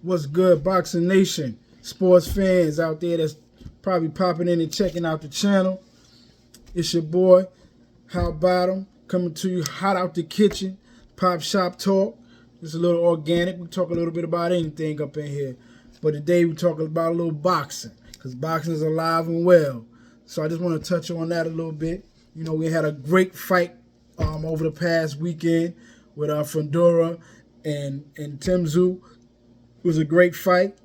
What's good, Boxing Nation? Sports fans out there that's probably popping in and checking out the channel. It's your boy, How Bottom, coming to you hot out the kitchen. PopsShop Talk. It's a little organic. We talk a little bit about anything up in here. But today we're talking about a little boxing, because boxing is alive and well. So I just want to touch on that a little bit. You know, we had a great fight over the past weekend with Fundora and Tim Tszyu. It was a great fight.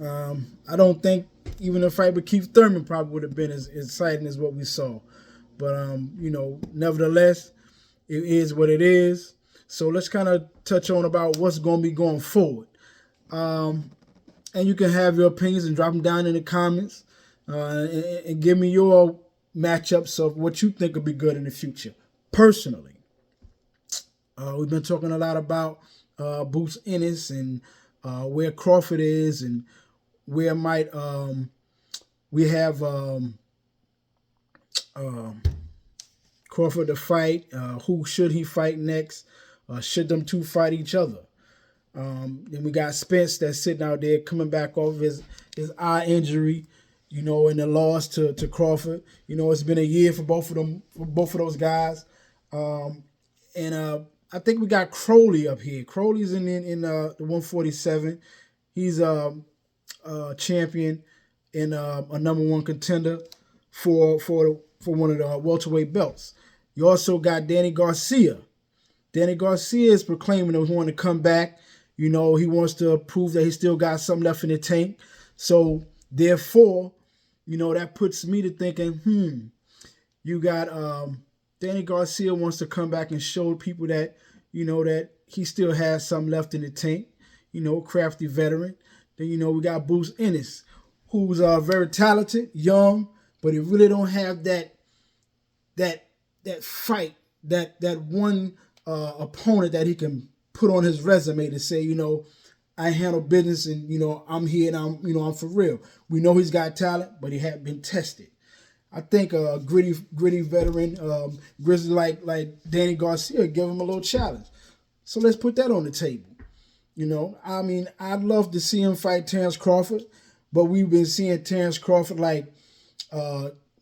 I don't think even a fight with Keith Thurman probably would have been as exciting as what we saw. But, nevertheless, it is what it is. So let's kind of touch on about what's going to be going forward. And you can have your opinions and drop them down in the comments and give me your matchups of what you think will be good in the future. Personally, we've been talking a lot about Boots Ennis and where Crawford is and where might we have Crawford to fight. Who should he fight next? Should them two fight each other? Then we got Spence that's sitting out there coming back off his eye injury, and the loss to Crawford. It's been a year for both of those guys. I think we got Crowley up here. Crowley's in the 147. He's a champion and a number one contender for one of the welterweight belts. You also got Danny Garcia. Danny Garcia is proclaiming that he wants to come back. He wants to prove that he still got something left in the tank. So therefore, that puts me to thinking, you got Danny Garcia wants to come back and show people that, that he still has something left in the tank. Crafty veteran. Then, we got Boots Ennis, who's very talented, young, but he really don't have that fight, that one opponent that he can put on his resume to say, I handle business and, I'm here and I'm for real. We know he's got talent, but he hadn't been tested. I think a gritty veteran, grizzly like Danny Garcia, give him a little challenge. So let's put that on the table. I'd love to see him fight Terrence Crawford, but we've been seeing Terrence Crawford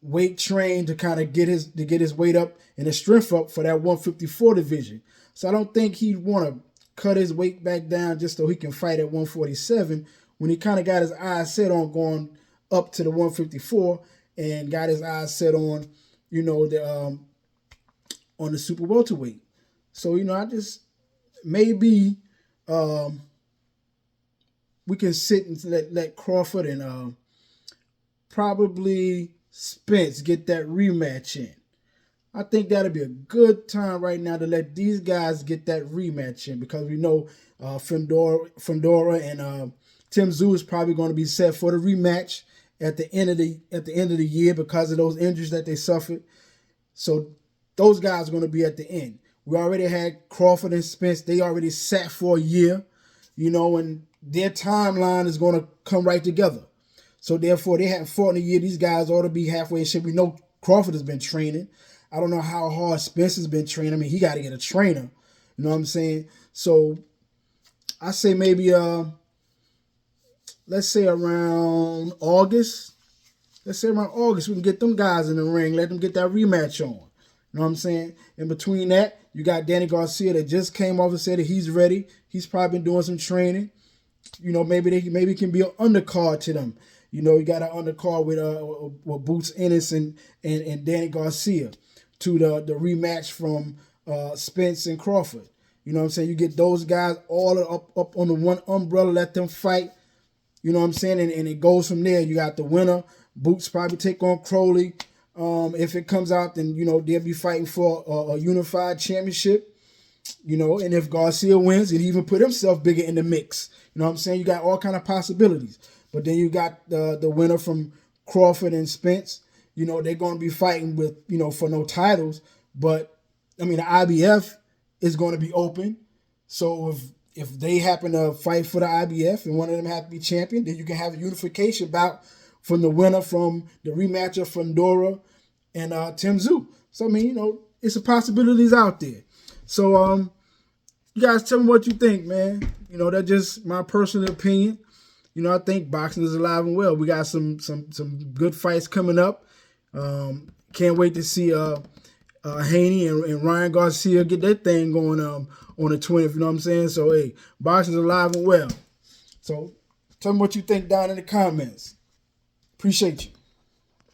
weight train to kind of get his weight up and his strength up for that 154 division. So I don't think he'd want to cut his weight back down just so he can fight at 147 when he kind of got his eyes set on going up to the 154 and got his eyes set on, on the super welterweight. So, I just maybe we can sit and let Crawford and probably Spence get that rematch in. I think that'll be a good time right now to let these guys get that rematch in, because we know Fundora and Tim Tszyu is probably going to be set for the rematch at the end of the year because of those injuries that they suffered. So those guys are going to be at the end. We already had Crawford and Spence. They already sat for a year, and their timeline is going to come right together. So therefore, they haven't fought in a year. These guys ought to be halfway in shape. We know Crawford has been training. I don't know how hard Spence has been training. He got to get a trainer. You know what I'm saying? So I say maybe, let's say around August. Let's say around August, we can get them guys in the ring. Let them get that rematch on. You know what I'm saying? In between that, you got Danny Garcia that just came off and said that he's ready. He's probably been doing some training. Maybe it can be an undercard to them. You got an undercard with Boots Ennis and Danny Garcia to the rematch from Spence and Crawford. You know what I'm saying? You get those guys all up on the one umbrella, let them fight. You know what I'm saying? And it goes from there. You got the winner. Boots probably take on Crowley. If it comes out, then, they'll be fighting for a unified championship. And if Garcia wins, he'll even put himself bigger in the mix. You know what I'm saying? You got all kind of possibilities. But then you got the winner from Crawford and Spence. They're going to be fighting with, for no titles. But, the IBF is going to be open. So if they happen to fight for the IBF and one of them have to be champion, then you can have a unification bout from the winner from the rematch of Fundora and Tim Tszyu. So, it's a possibilities out there. So, You guys tell me what you think, man. You know, that's just my personal opinion. You know, I think boxing is alive and well. We got some good fights coming up. Can't wait to see Haney and Ryan Garcia get that thing going on the 20th. You know what I'm saying? So, hey, boxing is alive and well. So, tell me what you think down in the comments. Appreciate you.